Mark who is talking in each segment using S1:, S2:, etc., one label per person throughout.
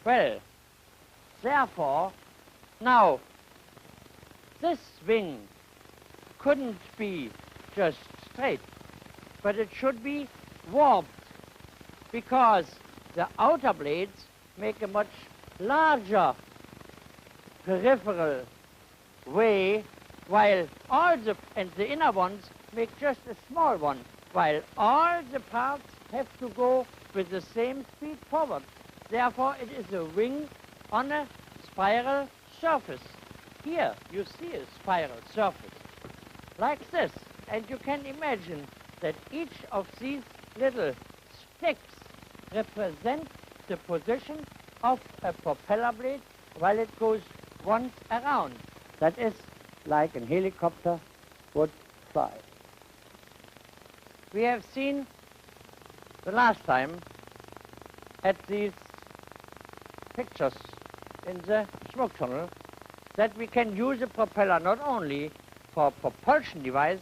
S1: Well, therefore, now, this wing couldn't be just straight, but it should be warped, because the outer blades make a much larger peripheral way, while and the inner ones make just a small one, while all the parts have to go with the same speed forward. Therefore, it is a wing on a spiral surface. Here, you see a spiral surface, like this. And you can imagine that each of these little sticks represent the position of a propeller blade while it goes once around. That is like a helicopter would fly. We have seen the last time at these pictures in the smoke tunnel that we can use a propeller not only for propulsion device,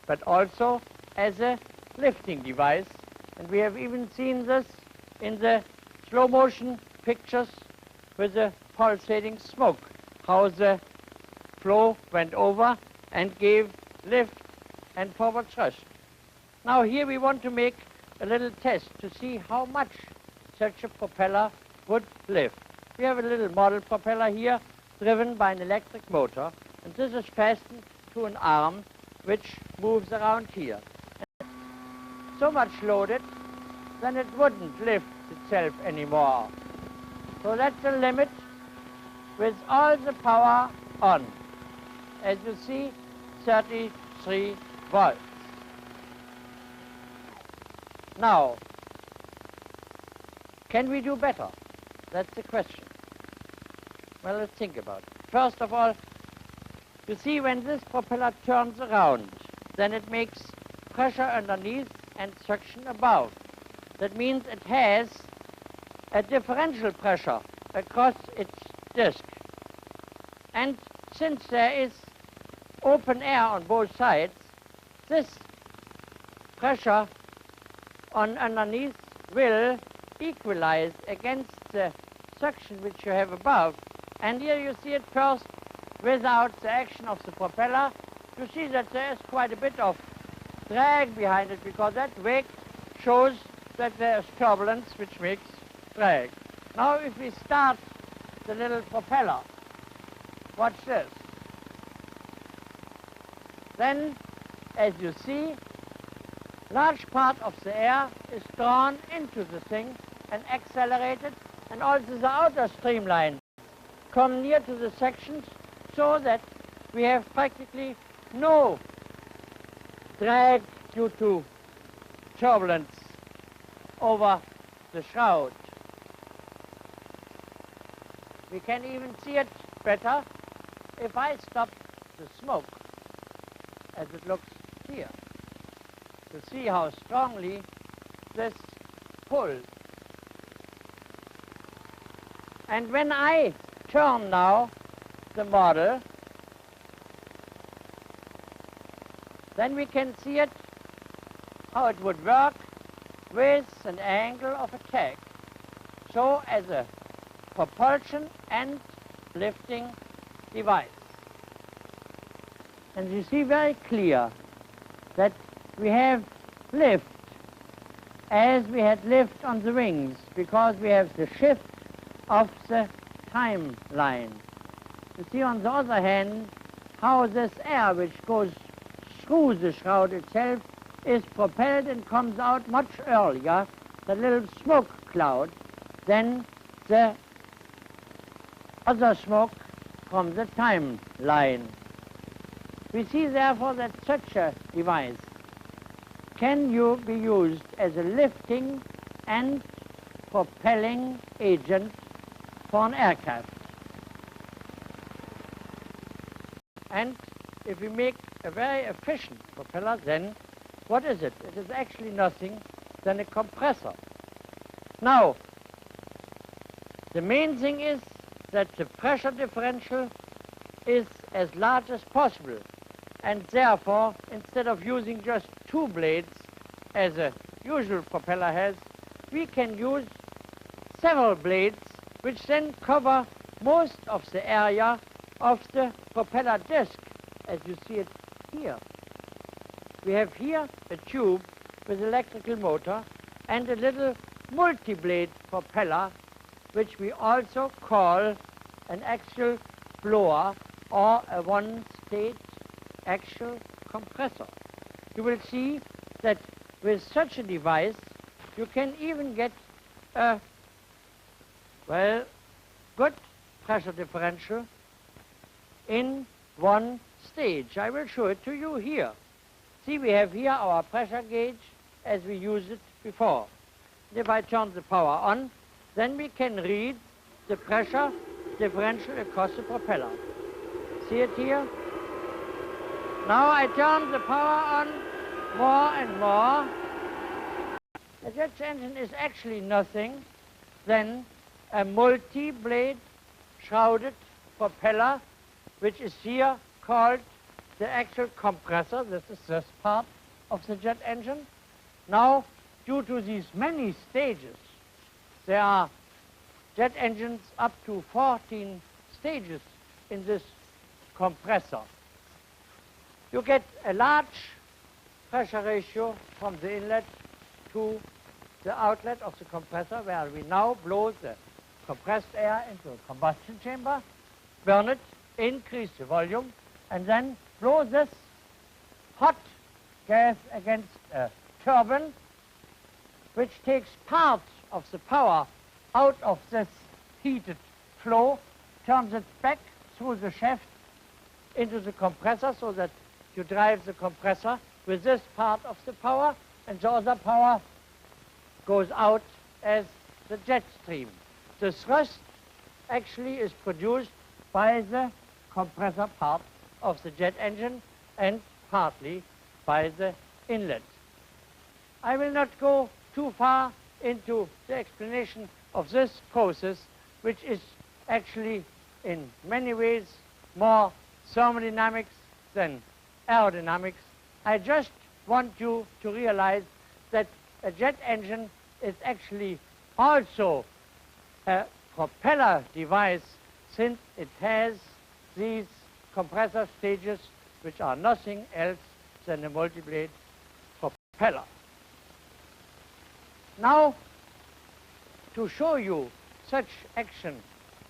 S1: but also as a lifting device. And we have even seen this in the slow motion pictures with the pulsating smoke, how the flow went over and gave lift and forward thrust. Now here we want to make a little test to see how much such a propeller would lift. We have a little model propeller here driven by an electric motor, and this is fastened to an arm which moves around here. And so much loaded, then it wouldn't lift itself anymore. So that's the limit with all the power on. As you see, 33 volts. Now, can we do better? That's the question. Well, let's think about it. First of all, you see when this propeller turns around, then it makes pressure underneath and suction above. That means it has a differential pressure across its disc. And since there is open air on both sides, this pressure on underneath will equalize against the suction which you have above. And here you see it first without the action of the propeller. You see that there is quite a bit of drag behind it, because that wake shows that there is turbulence which makes drag. Now if we start the little propeller, watch this. Then, as you see, large part of the air is drawn into the thing and accelerated, and also the outer streamline come near to the sections, so that we have practically no drag due to turbulence over the shroud. We can even see it better if I stop the smoke, as it looks here, to see how strongly this pulls. And when I turn now the model, then we can see it, how it would work with an angle of attack. So as a propulsion and lifting device. And you see very clear that we have lift as we had lift on the wings, because we have the shift of the timeline. You see on the other hand how this air which goes through the shroud itself is propelled and comes out much earlier, the little smoke cloud, than the other smoke from the timeline. We see therefore that such a device can be used as a lifting and propelling agent for an aircraft. And if we make a very efficient propeller, then what is it? It is actually nothing than a compressor. Now, the main thing is that the pressure differential is as large as possible, and therefore, instead of using just two blades as a usual propeller has, we can use several blades which then cover most of the area of the propeller disc, as you see it here. We have here a tube with electrical motor and a little multi-blade propeller, which we also call an axial blower or a one-stage axial compressor. You will see that with such a device, you can even get a, well, good pressure differential in one stage. I will show it to you here. See, we have here our pressure gauge as we used it before. If I turn the power on, then we can read the pressure differential across the propeller. See it here? Now I turn the power on more and more. A jet engine is actually nothing than a multi-blade shrouded propeller, which is here called the axial compressor. This is this part of the jet engine. Now, due to these many stages, there are jet engines up to 14 stages in this compressor. You get a large pressure ratio from the inlet to the outlet of the compressor, where we now blow the compressed air into a combustion chamber, burn it, increase the volume, and then blow this hot gas against a turbine, which takes part of the power out of this heated flow, turns it back through the shaft into the compressor so that you drive the compressor with this part of the power, and the other power goes out as the jet stream. The thrust actually is produced by the compressor part of the jet engine and partly by the inlet. I will not go too far into the explanation of this process, which is actually in many ways more thermodynamics than aerodynamics. I just want you to realize that a jet engine is actually also a propeller device, since it has these compressor stages, which are nothing else than a multi-blade propeller. Now, to show you such action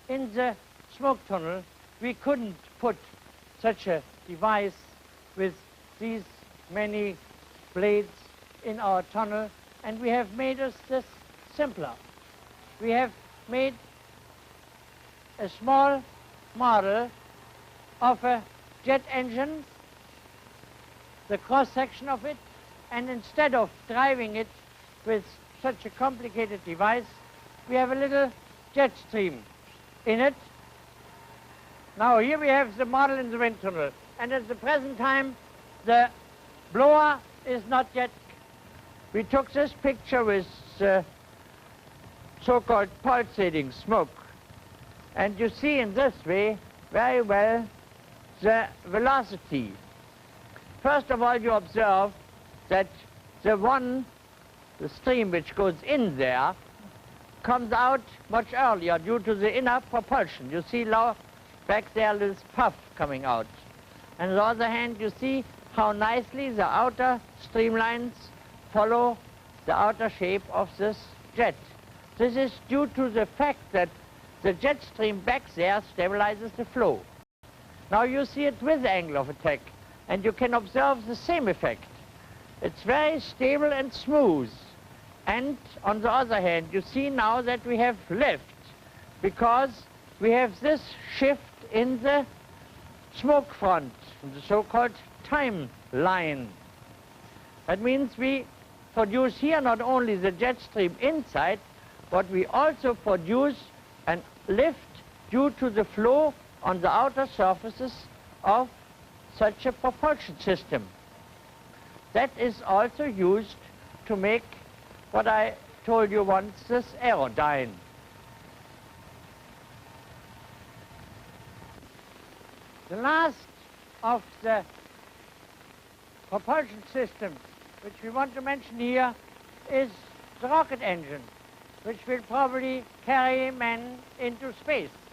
S1: in the smoke tunnel, we couldn't put such a device with these many blades in our tunnel, and we have made this simpler. We have made a small model of a jet engine, the cross-section of it, and instead of driving it with such a complicated device, we have a little jet stream in it. Now here we have the model in the wind tunnel, and at the present time the blower is not yet. We took this picture with so-called pulsating smoke, and you see in this way very well the velocity. First of all, you observe that the stream which goes in there comes out much earlier due to the inner propulsion. You see back there this puff coming out. And on the other hand, you see how nicely the outer streamlines follow the outer shape of this jet. This is due to the fact that the jet stream back there stabilizes the flow. Now you see it with the angle of attack, and you can observe the same effect. It's very stable and smooth. And on the other hand, you see now that we have lift, because we have this shift in the smoke front, the so-called time line. That means we produce here not only the jet stream inside, but we also produce a lift due to the flow on the outer surfaces of such a propulsion system. That is also used to make what I told you once, this aerodyne. The last of the propulsion systems which we want to mention here is the rocket engine. which will probably carry man into space.